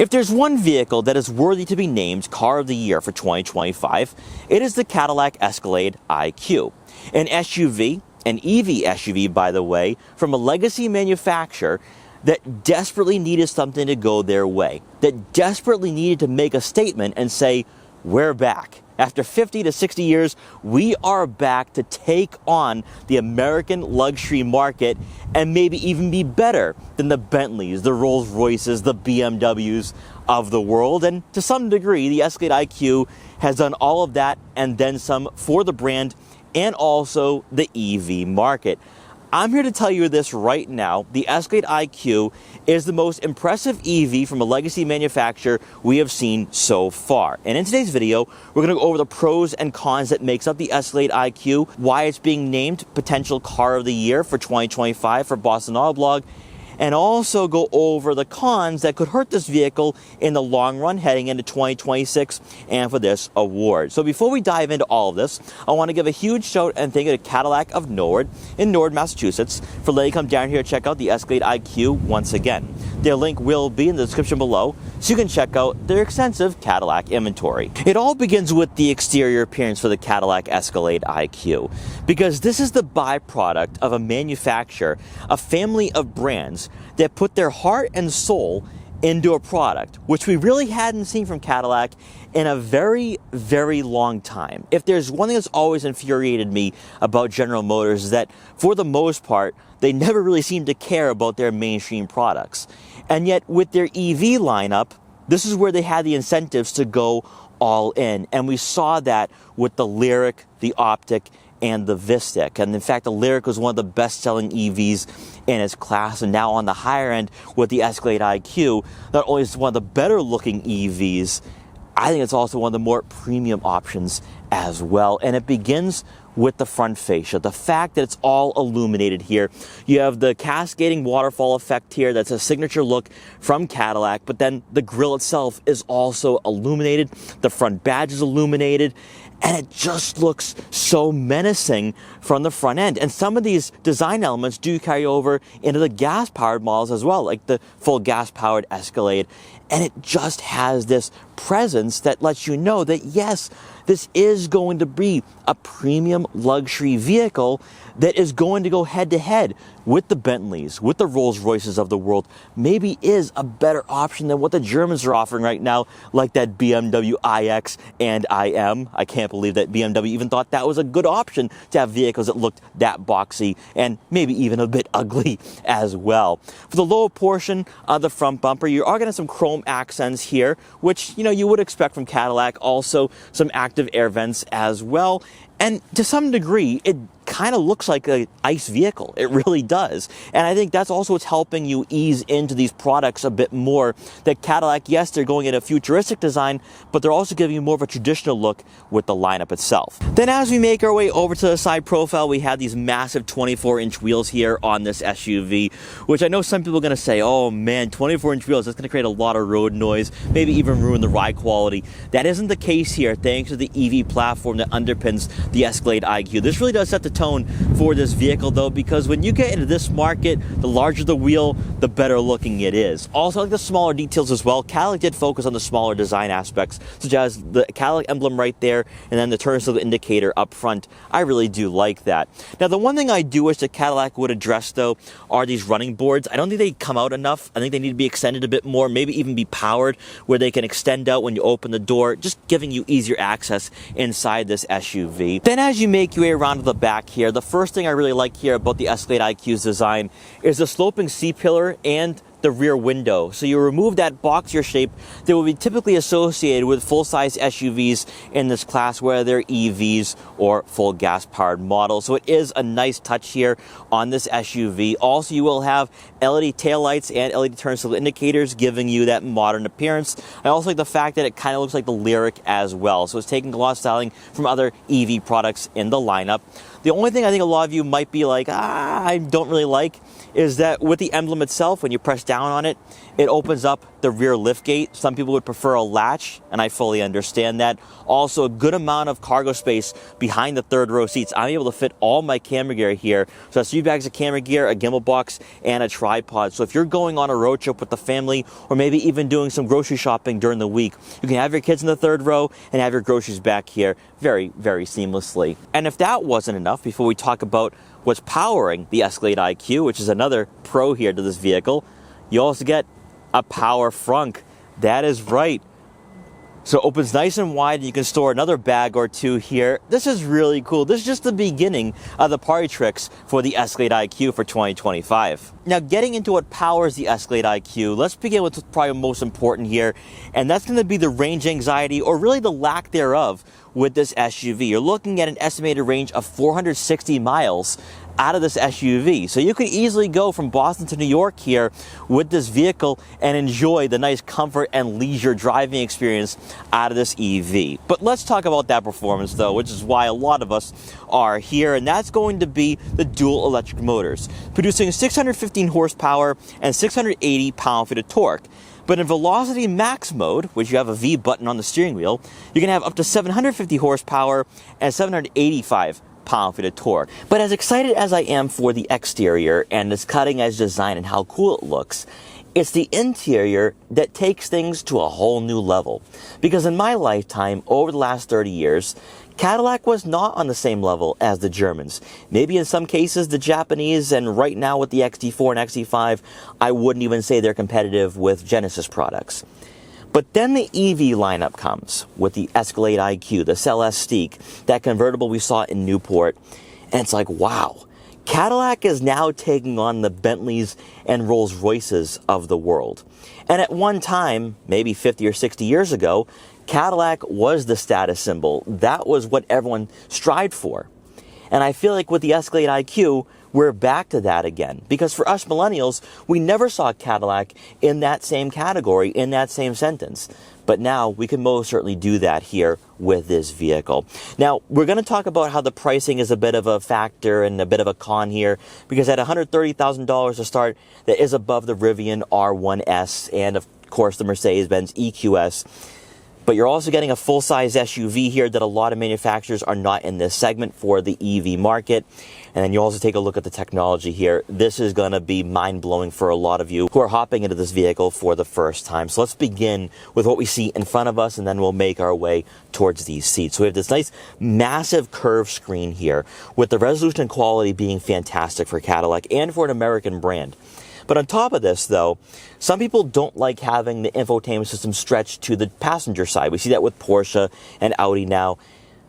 If there's one vehicle that is worthy to be named Car of the Year for 2025, it is the Cadillac Escalade IQ. An SUV, an EV SUV by the way, from a legacy manufacturer that desperately needed something to go their way, that desperately needed to make a statement and say, we're back. After 50 to 60 years, we are back to take on the American luxury market and maybe even be better than the Bentleys, the Rolls Royces, the BMWs of the world. And to some degree, the Escalade IQ has done all of that and then some for the brand and also the EV market. I'm here to tell you this right now. The Escalade IQ is the most impressive EV from a legacy manufacturer we have seen so far. And in today's video, we're going to go over the pros and cons that makes up the Escalade IQ, why it's being named potential car of the year for 2025 for Boston Auto Blog, and also go over the cons that could hurt this vehicle in the long run heading into 2026 and for this award. So before we dive into all of this, I want to give a huge shout and thank you to Cadillac of Norwood in Norwood, Massachusetts for letting me come down here to check out the Escalade IQ once again. Their link will be in the description below so you can check out their extensive Cadillac inventory. It all begins with the exterior appearance for the Cadillac Escalade IQ because this is the byproduct of a manufacturer, a family of brands that put their heart and soul into a product, which we really hadn't seen from Cadillac in a very, very long time. If there's one thing that's always infuriated me about General Motors is that, for the most part, they never really seem to care about their mainstream products. And yet, with their EV lineup, this is where they had the incentives to go all in. And we saw that with the Lyriq, the Optiq, and the Vistic. And in fact, the Lyriq was one of the best-selling EVs in its class, and now on the higher end with the Escalade IQ, not only is it one of the better-looking EVs, I think it's also one of the more premium options as well. And it begins with the front fascia, the fact that it's all illuminated here. You have the cascading waterfall effect here. That's a signature look from Cadillac, but then the grille itself is also illuminated. The front badge is illuminated, and it just looks so menacing from the front end. And some of these design elements do carry over into the gas-powered models as well, like the full gas-powered Escalade. And it just has this presence that lets you know that, yes, this is going to be a premium luxury vehicle that is going to go head-to-head with the Bentleys, with the Rolls Royces of the world, maybe is a better option than what the Germans are offering right now, like that BMW iX and IM. I can't believe that BMW even thought that was a good option to have vehicles that looked that boxy and maybe even a bit ugly as well. For the lower portion of the front bumper, you are getting some chrome accents here, which, you know, you would expect from Cadillac. Also, some active air vents as well. And to some degree, it kind of looks like an ICE vehicle. It really does. And I think that's also what's helping you ease into these products a bit more. That Cadillac, yes, they're going in a futuristic design, but they're also giving you more of a traditional look with the lineup itself. Then as we make our way over to the side profile, we have these massive 24-inch wheels here on this SUV, which I know some people are going to say, oh man, 24-inch wheels, that's going to create a lot of road noise, maybe even ruin the ride quality. That isn't the case here, thanks to the EV platform that underpins the Escalade IQ. This really does set the tone for this vehicle though, because when you get into this market, the larger the wheel, the better looking it is. Also, I like the smaller details as well. Cadillac did focus on the smaller design aspects, such as the Cadillac emblem right there, and then the turn signal indicator up front. I really do like that. Now, the one thing I do wish that Cadillac would address though are these running boards. I don't think they come out enough. I think they need to be extended a bit more, maybe even be powered, where they can extend out when you open the door, just giving you easier access inside this SUV. Then as you make your way around to the back here, the first thing I really like here about the Escalade IQ's design is the sloping C-pillar and the rear window. So you remove that boxier shape that will be typically associated with full-size SUVs in this class, whether they're EVs or full gas-powered models. So it is a nice touch here on this SUV. Also, you will have LED taillights and LED turn signal indicators, giving you that modern appearance. I also like the fact that it kind of looks like the Lyriq as well. So it's taking a lot of styling from other EV products in the lineup. The only thing I think a lot of you might be like, I don't really like, is that with the emblem itself, when you press down on it, It opens up the rear liftgate. Some people would prefer a latch, and I fully understand that. Also, a good amount of cargo space behind the third row seats. I'm able to fit all my camera gear here. So that's 3 bags of camera gear, a gimbal box, and a tripod. So if you're going on a road trip with the family, or maybe even doing some grocery shopping during the week, you can have your kids in the third row and have your groceries back here very, very seamlessly. And if that wasn't enough, before we talk about what's powering the Escalade IQ, which is another pro here to this vehicle, you also get a power frunk. That is right. So it opens nice and wide, and you can store another bag or two here. This is really cool. This is just the beginning of the party tricks for the Escalade IQ for 2025. Now, getting into what powers the Escalade IQ, let's begin with what's probably most important here, and that's going to be the range anxiety, or really the lack thereof, with this SUV. You're looking at an estimated range of 460 miles out of this SUV. So you could easily go from Boston to New York here with this vehicle and enjoy the nice comfort and leisure driving experience out of this EV. But let's talk about that performance though, which is why a lot of us are here, and that's going to be the dual electric motors, producing 615 horsepower and 680 pound-feet of torque. But in Velocity Max mode, which you have a V button on the steering wheel, you can have up to 750 horsepower and 785 pound-feet of torque. But as excited as I am for the exterior and this cutting-edge design and how cool it looks, it's the interior that takes things to a whole new level. Because in my lifetime, over the last 30 years, Cadillac was not on the same level as the Germans. Maybe in some cases the Japanese, and right now with the XT4 and XT5, I wouldn't even say they're competitive with Genesis products. But then the EV lineup comes with the Escalade IQ, the Celestiq, that convertible we saw in Newport, and it's like, wow. Cadillac is now taking on the Bentleys and Rolls Royces of the world. And at one time, maybe 50 or 60 years ago, Cadillac was the status symbol. That was what everyone strived for. And I feel like with the Escalade IQ, we're back to that again. Because for us millennials, we never saw Cadillac in that same category, in that same sentence. But now we can most certainly do that here with this vehicle. Now, we're going to talk about how the pricing is a bit of a factor and a bit of a con here, because at $130,000 to start, that is above the Rivian R1S and, of course, the Mercedes-Benz EQS. But you're also getting a full-size SUV here that a lot of manufacturers are not in this segment for the EV market. And then you also take a look at the technology here. This is going to be mind-blowing for a lot of you who are hopping into this vehicle for the first time. So let's begin with what we see in front of us, and then we'll make our way towards these seats. So we have this nice massive curved screen here, with the resolution and quality being fantastic for Cadillac and for an American brand. But on top of this, though, some people don't like having the infotainment system stretched to the passenger side. We see that with Porsche and Audi now.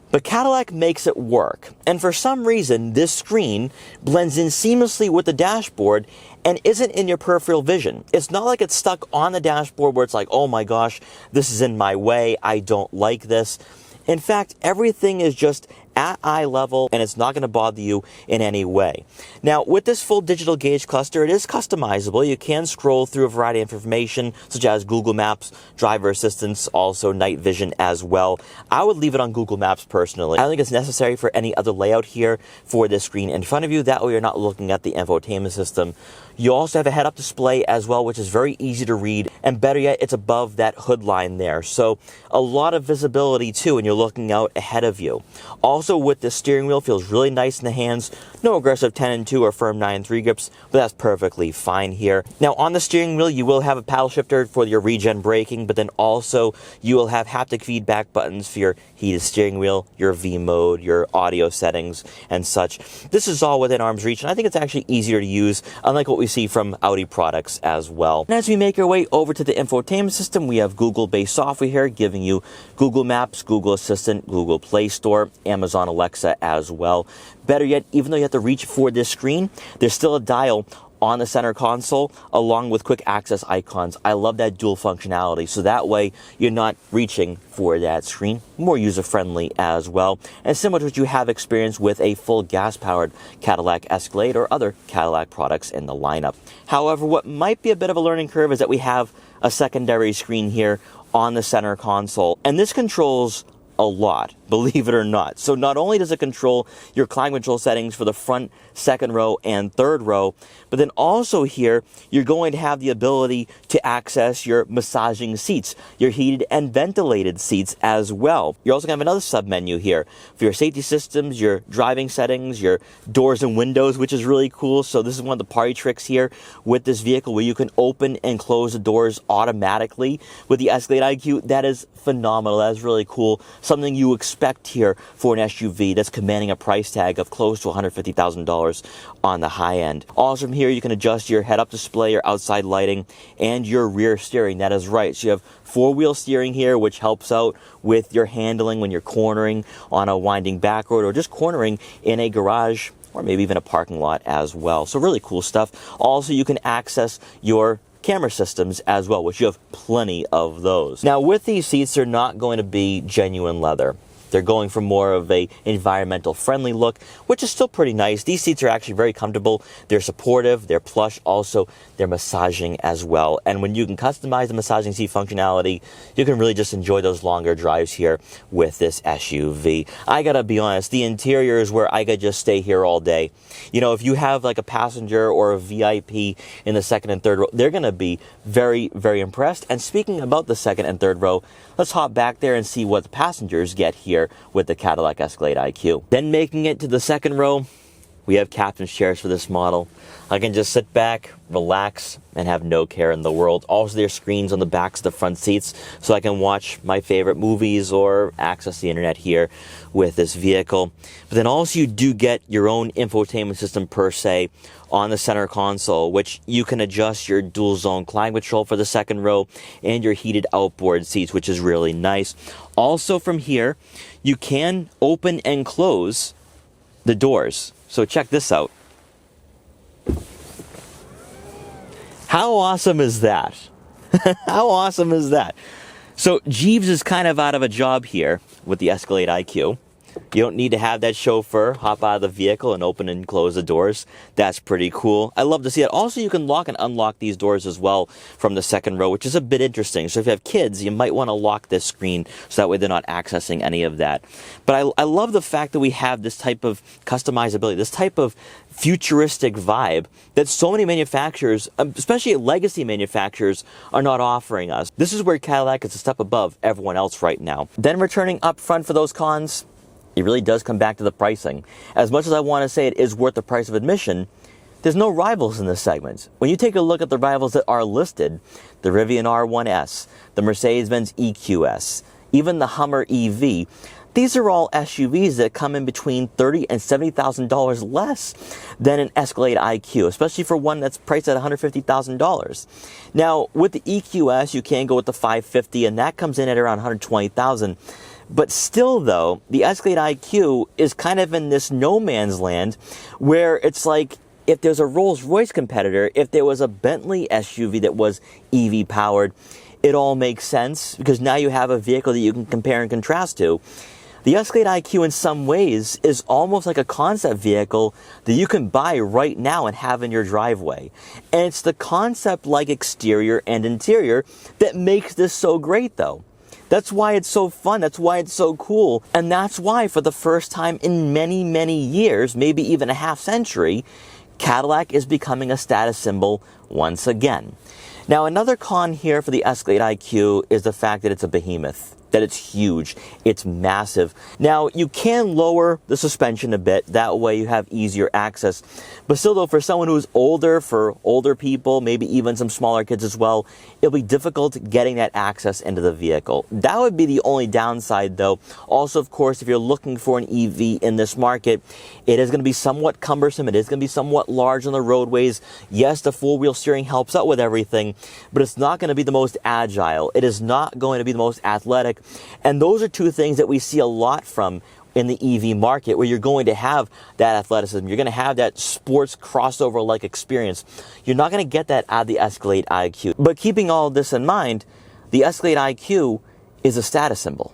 But Cadillac makes it work. And for some reason, this screen blends in seamlessly with the dashboard and isn't in your peripheral vision. It's not like it's stuck on the dashboard where it's like, oh my gosh, this is in my way, I don't like this. In fact, everything is just at eye level, and it's not going to bother you in any way. Now, with this full digital gauge cluster, it is customizable. You can scroll through a variety of information, such as Google Maps, driver assistance, also night vision as well. I would leave it on Google Maps personally. I don't think it's necessary for any other layout here for this screen in front of you. That way you're not looking at the infotainment system. You also have a head-up display as well, which is very easy to read, and better yet, it's above that hood line there. So a lot of visibility too, and you're looking out ahead of you. Also, with the steering wheel, feels really nice in the hands. No aggressive 10 and 2 or firm 9 and 3 grips, but that's perfectly fine here. Now, on the steering wheel, you will have a paddle shifter for your regen braking, but then also you will have haptic feedback buttons for your heated steering wheel, your V mode, your audio settings, and such. This is all within arm's reach, and I think it's actually easier to use, unlike what we see from Audi products as well. And as we make our way over to the infotainment system, we have Google-based software here, giving you Google Maps, Google Assistant, Google Play Store, Amazon Alexa as well. Better yet, even though you have to reach for this screen, there's still a dial on the center console along with quick access icons. I love that dual functionality, so that way you're not reaching for that screen. More user-friendly as well, and similar to what you have experienced with a full gas-powered Cadillac Escalade or other Cadillac products in the lineup. However, what might be a bit of a learning curve is that we have a secondary screen here on the center console, and this controls a lot. believe it or not. So not only does it control your climate control settings for the front, second row, and third row, but then also here, you're going to have the ability to access your massaging seats, your heated and ventilated seats as well. You're also going to have another sub-menu here for your safety systems, your driving settings, your doors and windows, which is really cool. So this is one of the party tricks here with this vehicle, where you can open and close the doors automatically with the Escalade IQ. That is phenomenal. That is really cool. Something you expect here for an SUV that's commanding a price tag of close to $150,000 on the high end. Also from here, you can adjust your head-up display, your outside lighting, and your rear steering. That is right. So you have four-wheel steering here, which helps out with your handling when you're cornering on a winding back road or just cornering in a garage or maybe even a parking lot as well. So really cool stuff. Also, you can access your camera systems as well, which you have plenty of those. Now, with these seats, they're not going to be genuine leather. They're going for more of a environmental friendly look, which is still pretty nice. These seats are actually very comfortable. They're supportive, they're plush, also they're massaging as well. And when you can customize the massaging seat functionality, you can really just enjoy those longer drives here with this SUV. I gotta be honest, the interior is where I could just stay here all day. You know, if you have like a passenger or a VIP in the second and third row, they're gonna be very, very impressed. And speaking about the second and third row, let's hop back there and see what the passengers get here with the Cadillac Escalade IQ. Then making it to the second row, we have captain's chairs for this model. I can just sit back, relax, and have no care in the world. Also, there's screens on the backs of the front seats, so I can watch my favorite movies or access the internet here with this vehicle. But then also you do get your own infotainment system per se on the center console, which you can adjust your dual zone climate control for the second row and your heated outboard seats, which is really nice. Also from here, you can open and close the doors. So check this out. How awesome is that? How awesome is that? So Jeeves is kind of out of a job here with the Escalade IQ. You don't need to have that chauffeur hop out of the vehicle and open and close the doors. That's pretty cool. I love to see it. Also, you can lock and unlock these doors as well from the second row, which is a bit interesting. So if you have kids, you might want to lock this screen so that way they're not accessing any of that. But I love the fact that we have this type of customizability, this type of futuristic vibe that so many manufacturers, especially legacy manufacturers, are not offering us. This is where Cadillac is a step above everyone else right now. Then returning up front for those cons, it really does come back to the pricing. As much as I want to say it is worth the price of admission, there's no rivals in this segment. When you take a look at the rivals that are listed, the Rivian R1S, the Mercedes-Benz EQS, even the Hummer EV, these are all SUVs that come in between $30,000 and $70,000 less than an Escalade IQ, especially for one that's priced at $150,000. Now, with the EQS, you can go with the 550, and that comes in at around $120,000. But still, though, the Escalade IQ is kind of in this no man's land where it's like if there's a Rolls-Royce competitor, if there was a Bentley SUV that was EV powered, it all makes sense because now you have a vehicle that you can compare and contrast to. The Escalade IQ in some ways is almost like a concept vehicle that you can buy right now and have in your driveway. And it's the concept-like exterior and interior that makes this so great, though. That's why it's so fun. That's why it's so cool. And that's why for the first time in many, many years, maybe even a half century, Cadillac is becoming a status symbol once again. Now, another con here for the Escalade IQ is the fact that it's a behemoth, that it's huge, it's massive. Now, you can lower the suspension a bit, that way you have easier access. But still though, for someone who's older, for older people, maybe even some smaller kids as well, it'll be difficult getting that access into the vehicle. That would be the only downside though. Also, of course, if you're looking for an EV in this market, it is going to be somewhat cumbersome, it is going to be somewhat large on the roadways. Yes, the four-wheel steering helps out with everything, but it's not going to be the most agile. It is not going to be the most athletic. And those are two things that we see a lot from in the EV market, where you're going to have that athleticism. You're going to have that sports crossover-like experience. You're not going to get that out of the Escalade IQ. But keeping all of this in mind, the Escalade IQ is a status symbol.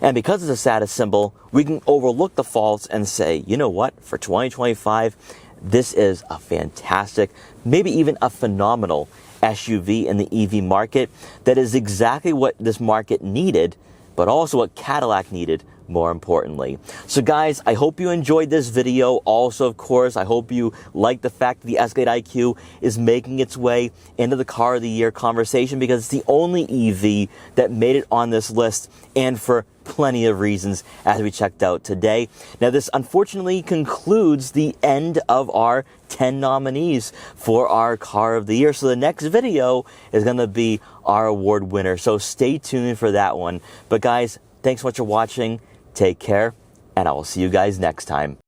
And because it's a status symbol, we can overlook the faults and say, you know what, for 2025, this is a fantastic, maybe even a phenomenal SUV in the EV market that is exactly what this market needed, but also what Cadillac needed more importantly. So guys, I hope you enjoyed this video. Also, of course, I hope you like the fact that the Escalade IQ is making its way into the Car of the Year conversation, because it's the only EV that made it on this list, and for plenty of reasons, as we checked out today. Now, this unfortunately concludes the end of our 10 nominees for our Car of the Year. So the next video is going to be our award winner. So stay tuned for that one. But guys, thanks so much for watching. Take care, and I will see you guys next time.